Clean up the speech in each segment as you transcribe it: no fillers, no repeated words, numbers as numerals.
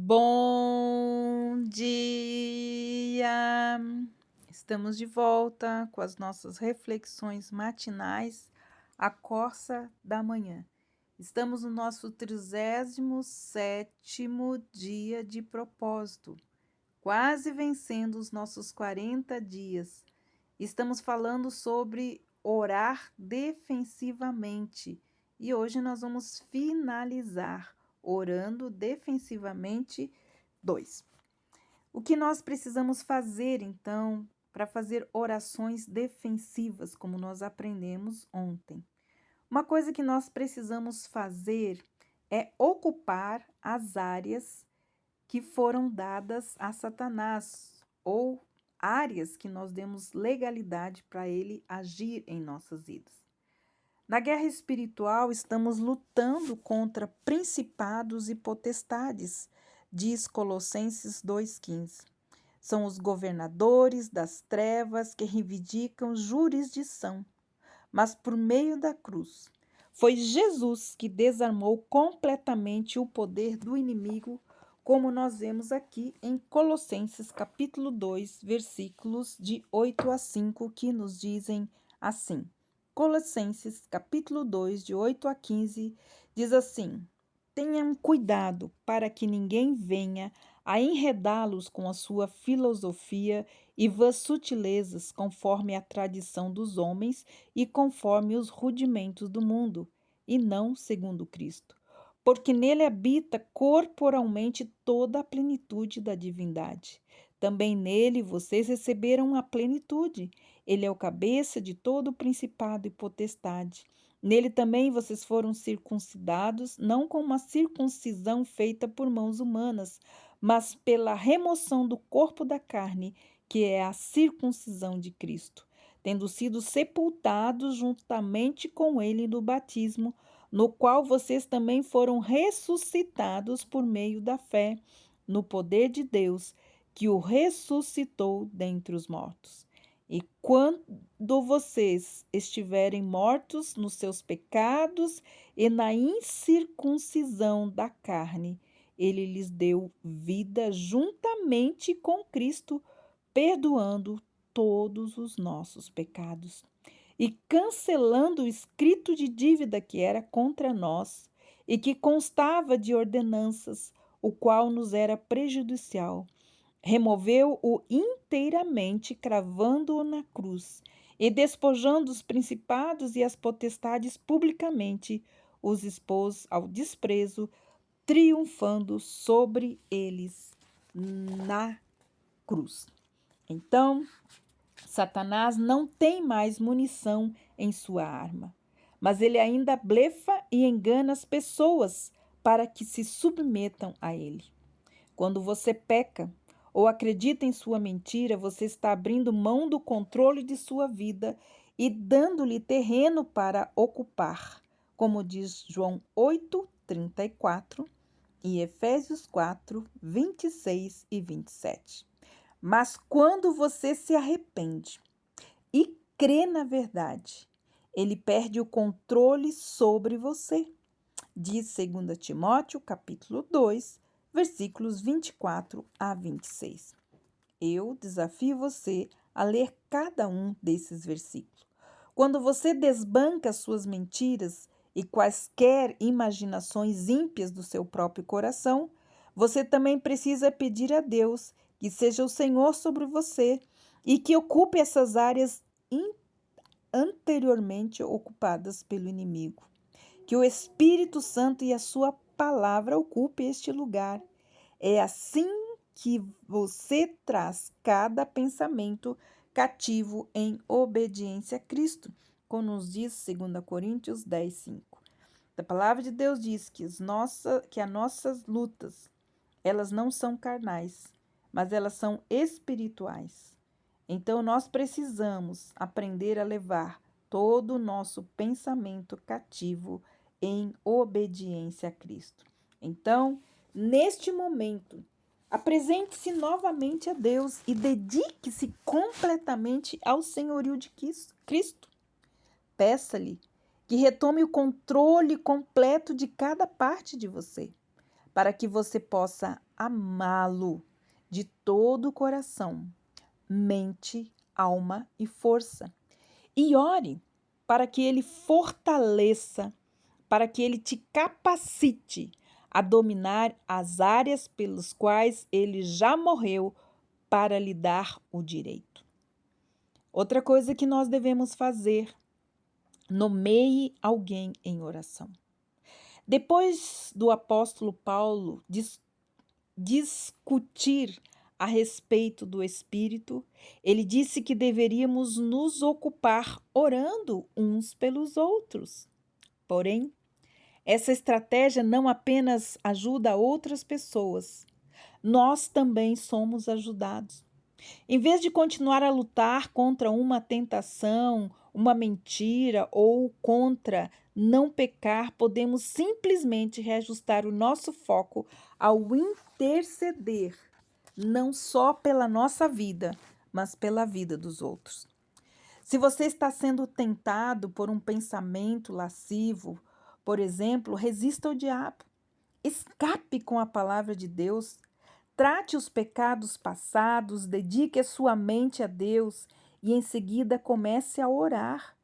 Bom dia! Estamos de volta com as nossas reflexões matinais, a Corsa da Manhã. Estamos no nosso 37º dia de propósito, quase vencendo os nossos 40 dias. Estamos falando sobre orar defensivamente e hoje nós vamos finalizar orando defensivamente 2. O que nós precisamos fazer, então, para fazer orações defensivas, como nós aprendemos ontem? Uma coisa que nós precisamos fazer é ocupar as áreas que foram dadas a Satanás, ou áreas que nós demos legalidade para ele agir em nossas vidas. Na guerra espiritual, estamos lutando contra principados e potestades, diz Colossenses 2,15. São os governadores das trevas que reivindicam jurisdição, mas por meio da cruz. Foi Jesus que desarmou completamente o poder do inimigo, como nós vemos aqui em Colossenses capítulo 2, versículos de 8 a 5, que nos dizem assim. Colossenses, capítulo 2, de 8 a 15, diz assim: Tenham cuidado para que ninguém venha a enredá-los com a sua filosofia e vãs sutilezas, conforme a tradição dos homens e conforme os rudimentos do mundo, e não segundo Cristo. Porque nele habita corporalmente toda a plenitude da divindade. Também nele vocês receberam a plenitude. Ele é o cabeça de todo o principado e potestade. Nele também vocês foram circuncidados, não com uma circuncisão feita por mãos humanas, mas pela remoção do corpo da carne, que é a circuncisão de Cristo, tendo sido sepultados juntamente com ele no batismo, no qual vocês também foram ressuscitados por meio da fé no poder de Deus, que o ressuscitou dentre os mortos. E quando vocês estiverem mortos nos seus pecados e na incircuncisão da carne, ele lhes deu vida juntamente com Cristo, perdoando todos os nossos pecados e cancelando o escrito de dívida que era contra nós e que constava de ordenanças, o qual nos era prejudicial. Removeu-o inteiramente, cravando-o na cruz, e despojando os principados e as potestades publicamente, os expôs ao desprezo, triunfando sobre eles na cruz. Então, Satanás não tem mais munição em sua arma, mas ele ainda blefa e engana as pessoas para que se submetam a ele. Quando você peca ou acredita em sua mentira, você está abrindo mão do controle de sua vida e dando-lhe terreno para ocupar, como diz João 8:34 e Efésios 4:26 e 27. Mas quando você se arrepende e crê na verdade, ele perde o controle sobre você. Diz 2 Timóteo, capítulo 2, versículos 24 a 26. Eu desafio você a ler cada um desses versículos. Quando você desbanca suas mentiras e quaisquer imaginações ímpias do seu próprio coração, você também precisa pedir a Deus que seja o Senhor sobre você e que ocupe essas áreas anteriormente ocupadas pelo inimigo. Que o Espírito Santo e a sua palavra ocupe este lugar. É assim que você traz cada pensamento cativo em obediência a Cristo, como nos diz 2 Coríntios 10:5. A palavra de Deus diz que as nossas lutas, elas não são carnais, mas elas são espirituais. Então, nós precisamos aprender a levar todo o nosso pensamento cativo em obediência a Cristo. Então, neste momento, apresente-se novamente a Deus e dedique-se completamente ao senhorio de Cristo. Peça-lhe que retome o controle completo de cada parte de você. para que você possa amá-lo de todo o coração, mente, alma e força. E ore para que ele fortaleça, para que ele te capacite a dominar as áreas pelas quais ele já morreu para lhe dar o direito. Outra coisa que nós devemos fazer: nomeie alguém em oração. Depois do apóstolo Paulo discutir a respeito do Espírito, ele disse que deveríamos nos ocupar orando uns pelos outros. Porém, essa estratégia não apenas ajuda outras pessoas, nós também somos ajudados. Em vez de continuar a lutar contra uma tentação, uma mentira ou contra não pecar, podemos simplesmente reajustar o nosso foco ao interceder, não só pela nossa vida, mas pela vida dos outros. Se você está sendo tentado por um pensamento lascivo, por exemplo, resista ao diabo. Escape com a palavra de Deus. Trate os pecados passados, dedique a sua mente a Deus e em seguida comece a orar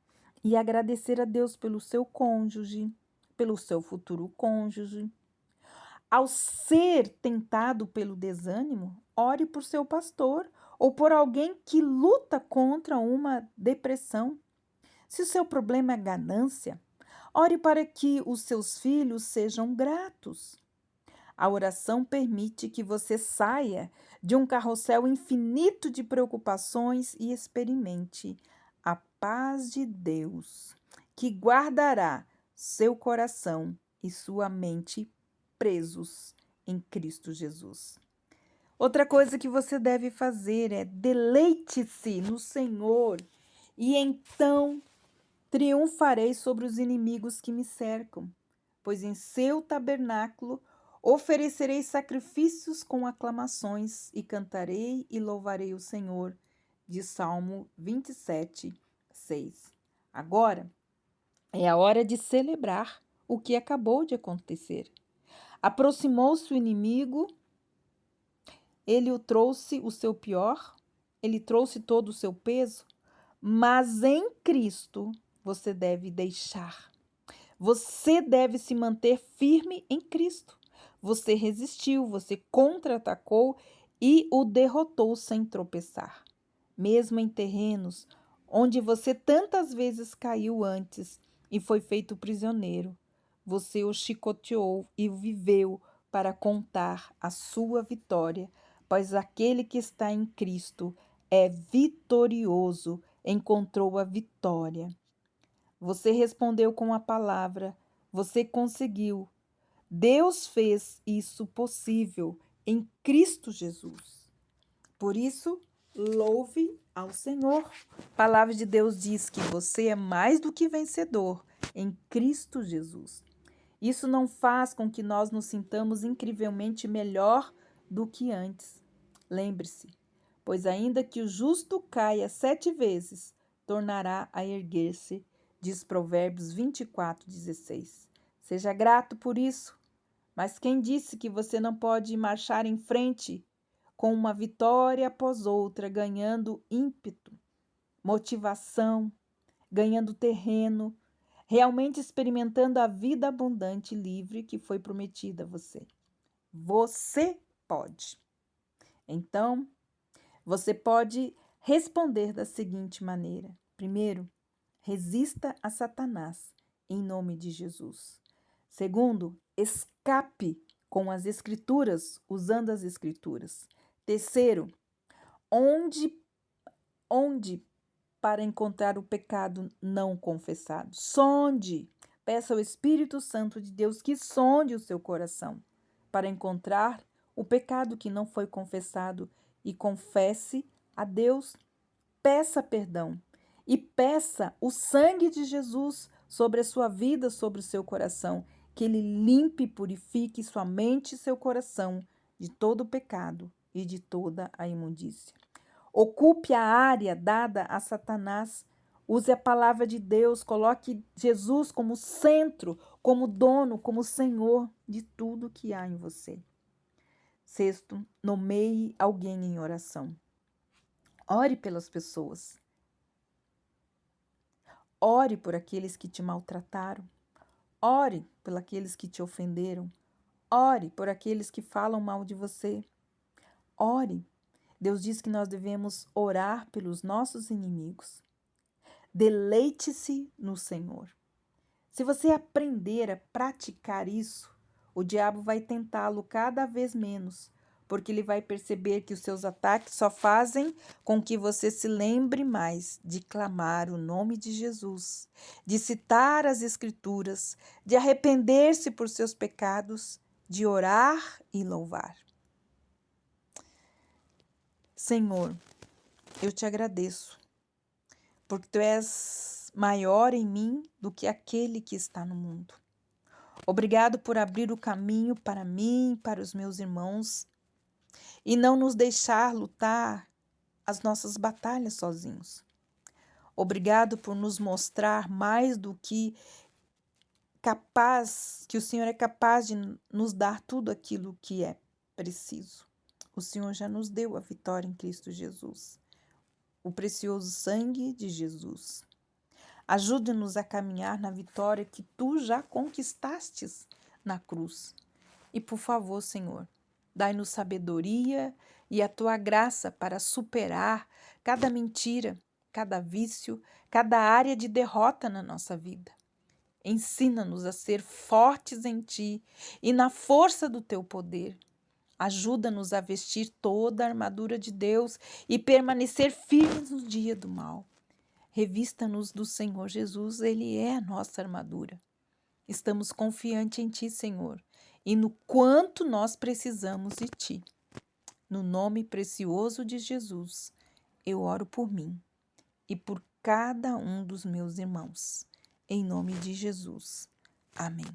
e agradecer a Deus pelo seu cônjuge, pelo seu futuro cônjuge. Ao ser tentado pelo desânimo, ore por seu pastor ou por alguém que luta contra uma depressão. Se o seu problema é ganância, ore para que os seus filhos sejam gratos. A oração permite que você saia de um carrossel infinito de preocupações e experimente a paz de Deus, que guardará seu coração e sua mente presos em Cristo Jesus. Outra coisa que você deve fazer é deleite-se no Senhor e então triunfarei sobre os inimigos que me cercam, pois em seu tabernáculo oferecerei sacrifícios com aclamações e cantarei e louvarei o Senhor. De Salmo 27, 6. Agora é a hora de celebrar o que acabou de acontecer. Aproximou-se o inimigo, ele o trouxe o seu pior, ele trouxe todo o seu peso, mas em Cristo você deve deixar. Você deve se manter firme em Cristo. Você resistiu, você contra-atacou e o derrotou sem tropeçar. Mesmo em terrenos onde você tantas vezes caiu antes e foi feito prisioneiro, você o chicoteou e viveu para contar a sua vitória, pois aquele que está em Cristo é vitorioso, encontrou a vitória. Você respondeu com a palavra, você conseguiu. Deus fez isso possível em Cristo Jesus. Por isso, louve ao Senhor. A palavra de Deus diz que você é mais do que vencedor em Cristo Jesus. Isso não faz com que nós nos sintamos incrivelmente melhor do que antes. Lembre-se, pois ainda que o justo caia 7 vezes, tornará a erguer-se, diz Provérbios 24:16. Seja grato por isso. Mas quem disse que você não pode marchar em frente com uma vitória após outra, ganhando ímpeto, motivação, ganhando terreno, realmente experimentando a vida abundante e livre que foi prometida a você? Você pode. Então, você pode responder da seguinte maneira: primeiro, resista a Satanás em nome de Jesus. Segundo, escape com as Escrituras, usando as Escrituras. Terceiro, onde para encontrar o pecado não confessado? Sonde, peça ao Espírito Santo de Deus que sonde o seu coração para encontrar o pecado que não foi confessado e confesse a Deus. Peça perdão e peça o sangue de Jesus sobre a sua vida, sobre o seu coração, que ele limpe e purifique sua mente e seu coração de todo o pecado e de toda a imundícia. Ocupe a área dada a Satanás, Use a palavra de Deus, coloque Jesus como centro, como dono, como Senhor de tudo que há em você. Sexto, nomeie alguém em oração. Ore pelas pessoas. Ore por aqueles que te maltrataram. Ore por aqueles que te ofenderam. Ore por aqueles que falam mal de você. Ore. Deus diz que nós devemos orar pelos nossos inimigos. Deleite-se no Senhor. Se você aprender a praticar isso, o diabo vai tentá-lo cada vez menos, porque ele vai perceber que os seus ataques só fazem com que você se lembre mais de clamar o nome de Jesus, de citar as Escrituras, de arrepender-se por seus pecados, de orar e louvar. Senhor, eu te agradeço, porque tu és maior em mim do que aquele que está no mundo. Obrigado por abrir o caminho para mim e para os meus irmãos e não nos deixar lutar as nossas batalhas sozinhos. Obrigado por nos mostrar mais do que que o Senhor é capaz de nos dar tudo aquilo que é preciso. O Senhor já nos deu a vitória em Cristo Jesus, o precioso sangue de Jesus. Ajude-nos a caminhar na vitória que tu já conquistastes na cruz. E por favor, Senhor, dai-nos sabedoria e a tua graça para superar cada mentira, cada vício, cada área de derrota na nossa vida. Ensina-nos a ser fortes em ti e na força do teu poder. Ajuda-nos a vestir toda a armadura de Deus e permanecer firmes no dia do mal. Revista-nos do Senhor Jesus, Ele é a nossa armadura. Estamos confiantes em Ti, Senhor, e no quanto nós precisamos de Ti. No nome precioso de Jesus, eu oro por mim e por cada um dos meus irmãos. Em nome de Jesus. Amém.